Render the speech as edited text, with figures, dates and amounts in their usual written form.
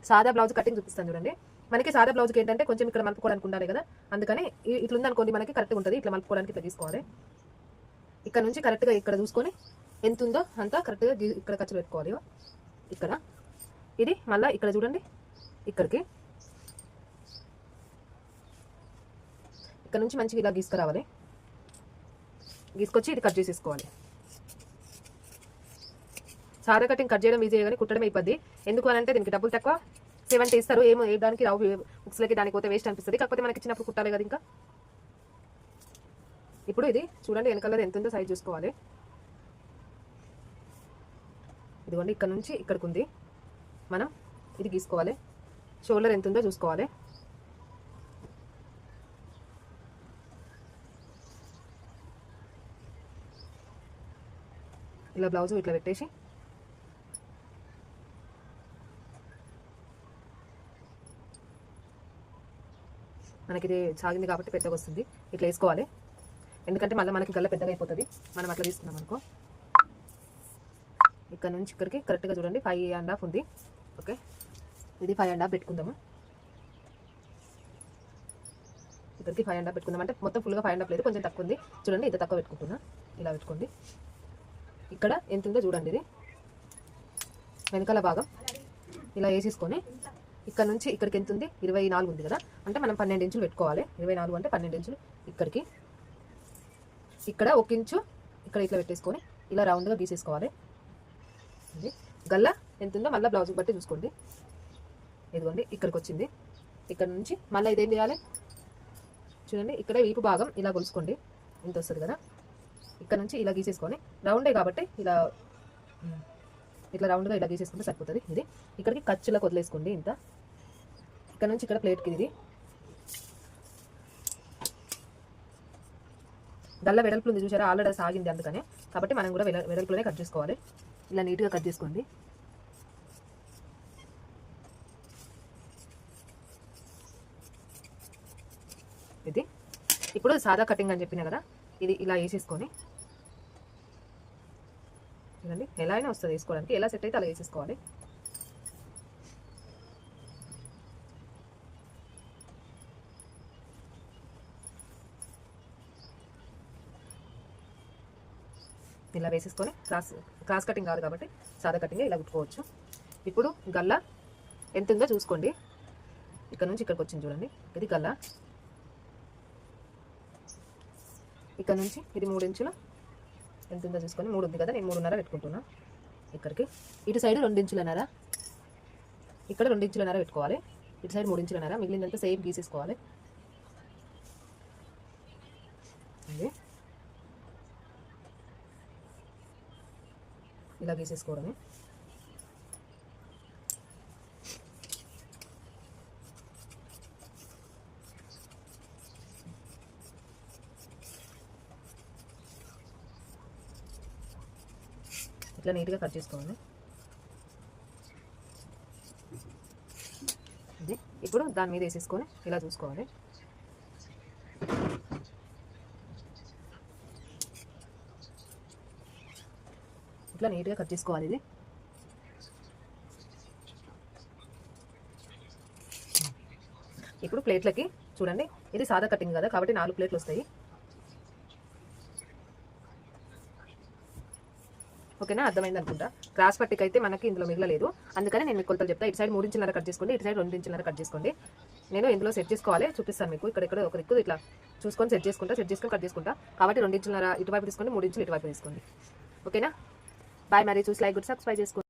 సాదా blouse cutting చూపిస్తాను చూడండి. మనకి సాదా బ్లౌజ్కి ఏంటంటే కొంచెం ఇక్కడ మలుపుకోవడానికి ఉండాలి కదా, అందుకని ఇట్లా ఉందనుకోండి మనకి కరెక్ట్గా ఉంటుంది. ఇట్లా మలుపుకోవడానికి ఇట్లా తీసుకోవాలి. ఇక్కడ నుంచి కరెక్ట్గా ఇక్కడ చూసుకొని ఎంత ఉందో అంతా కరెక్ట్గా ఇక్కడ ఖర్చు పెట్టుకోవాలి. ఇక్కడ ఇది మళ్ళీ ఇక్కడ చూడండి, ఇక్కడికి ఇక్కడ నుంచి మంచిగా ఇలా గీసుకురావాలి. గీసుకొచ్చి ఇది కట్ చేసేసుకోవాలి. సాదా కటింగ్ కట్ చేయడం ఈజీ కానీ కుట్టడం అయిపోద్ది. ఎందుకు అని అంటే దీనికి డబ్బులు తక్కువ, 70 ఇస్తారు. ఏమో దానికి రావు బుక్స్లకి, దానికి పోతే వేస్ట్ అనిపిస్తుంది. కాకపోతే మనకి ఇచ్చినప్పుడు కుట్టాలి కదా. ఇంకా ఇప్పుడు ఇది చూడండి, వెనకాల ఎంత ఉందో సైజ్ చూసుకోవాలి. ఇదిగోండి ఇక్కడ నుంచి ఇక్కడికి ఉంది, మనం ఇది గీసుకోవాలి. షోల్డర్ ఎంత ఉందో చూసుకోవాలి. ఇలా బ్లౌజ్ ఇట్లా పెట్టేసి మనకి ఇది సాగింది కాబట్టి పెద్దగా వస్తుంది. ఇట్లా వేసుకోవాలి, ఎందుకంటే మళ్ళీ మనకి గల్ల పెద్దగా అయిపోతుంది. మనం అట్లా తీసుకున్నాం అనుకో. ఇక్కడ నుంచి ఇక్కడికి కరెక్ట్గా చూడండి 5.5 ఉంది. ఓకే, ఇది 5.5 పెట్టుకుందాము. ఇక్కడికి 5.5 పెట్టుకుందాం. అంటే మొత్తం ఫుల్గా 5.5 లేదు, కొంచెం తక్కువ ఉంది. చూడండి ఇంత తక్కువ పెట్టుకుంటున్నా. ఇలా పెట్టుకోండి. ఇక్కడ ఎంత ఉందో చూడండి. ఇది వెనకాల భాగం ఇలా వేసేసుకొని ఇక్కడ నుంచి ఇక్కడికి ఎంత ఉంది, 24 ఉంది కదా, అంటే మనం 12 ఇంచులు పెట్టుకోవాలి. 24 అంటే 12 ఇంచులు. ఇక్కడికి ఇక్కడ 1 ఇంచు ఇక్కడ ఇట్లా పెట్టేసుకొని ఇలా రౌండ్గా గీసేసుకోవాలి. ఇది గల్ల ఎంత ఉందో మళ్ళీ బ్లౌజ్ బట్టి చూసుకోండి. ఇదిగోండి ఇక్కడికి వచ్చింది. ఇక్కడ నుంచి మళ్ళీ ఇదేం చేయాలి చూడండి, ఇక్కడ వీపు భాగం ఇలా కొలుసుకోండి, ఇంత వస్తుంది కదా. ఇక్కడ నుంచి ఇలా గీసేసుకొని రౌండే కాబట్టి ఇలా ఇట్లా రౌండ్గా ఇలా గీసేసుకుంటే సరిపోతుంది. ఇది ఇక్కడికి ఖర్చులకు వదిలేసుకోండి ఇంత. ఇక్కడ నుంచి ఇక్కడ ప్లేట్కి ఇది గల్ల వెడల్పు ఉంది చూసారా, ఆల్రెడీ సాగింది అందుకనే. కాబట్టి మనం కూడా వెడల్పులోనే కట్ చేసుకోవాలి. ఇలా నీట్గా కట్ చేసుకోండి. ఇది ఇప్పుడు సాదా కటింగ్ అని చెప్పినా కదా, ఇది ఇలా వేసేసుకొని చూడండి ఎలా అయినా వస్తుంది వేసుకోవడానికి. ఎలా సెట్ అయితే అలా వేసేసుకోవాలి. ఇలా వేసేసుకొని క్రాస్ కటింగ్ కాదు కాబట్టి సాదా కటింగ్ ఇలా కుట్టుకోవచ్చు. ఇప్పుడు గల్ల ఎంత ఉందో చూసుకోండి. ఇక్కడ నుంచి ఇక్కడికి వచ్చింది చూడండి, ఇది గల్ల. ఇక్కడ నుంచి ఇది 3 ఇంచులు ఎంత ఉందో చూసుకొని, 3 ఉంది కదా, నేను 3.5 పెట్టుకుంటున్నా. ఇక్కడికి ఇటు సైడ్ 2 ఇంచులన్నర, ఇక్కడ 2 ఇంచులన్నర పెట్టుకోవాలి. ఇటు సైడ్ 3 ఇంచులన్నర, మిగిలినంత సేమ్ గీసేసుకోవాలి. ఇలా గీసేసుకోవడమే. ఇట్లా నీట్గా కట్ చేసుకోవాలి. ఇది ఇప్పుడు దాని మీద వేసేసుకొని ఇలా చూసుకోవాలి. ఇట్లా నీట్గా కట్ చేసుకోవాలి. ఇది ఇప్పుడు ప్లేట్లకి చూడండి, ఇది సాదా కటింగ్ కదా కాబట్టి 4 ప్లేట్లు వస్తాయి. ఓకేనా, అర్థమైంది అనుకుంటా. క్రాస్ పట్టికి అయితే మనకి ఇందులో మిగలలేదు, అందుకని నేను మీకు కొలతలు చెప్తా. ఇటు సైడ్ 3 ఇంచులన్నర కట్ చేసుకోండి, ఇటు సైడ్ 2 ఇంచులన్నర కట్ చేసుకోండి. నేను ఇందులో సెట్ చేసుకోవాలి, చూపిస్తాను మీకు. ఇక్కడ ఒక దిక్కు ఇట్లా చూసుకొని సెట్ చేసుకొని కట్ చేసుకుంటా. కాబట్టి 2 ఇంచులన్నర ఇటువైపు తీసుకోండి, 3 ఇంచులు ఇటువైపు తీసుకోండి. ఓకేనా, బాయ్. మరి చూసి లైక్ గుడ్ సబ్స్క్రైబ్ చేసుకోండి.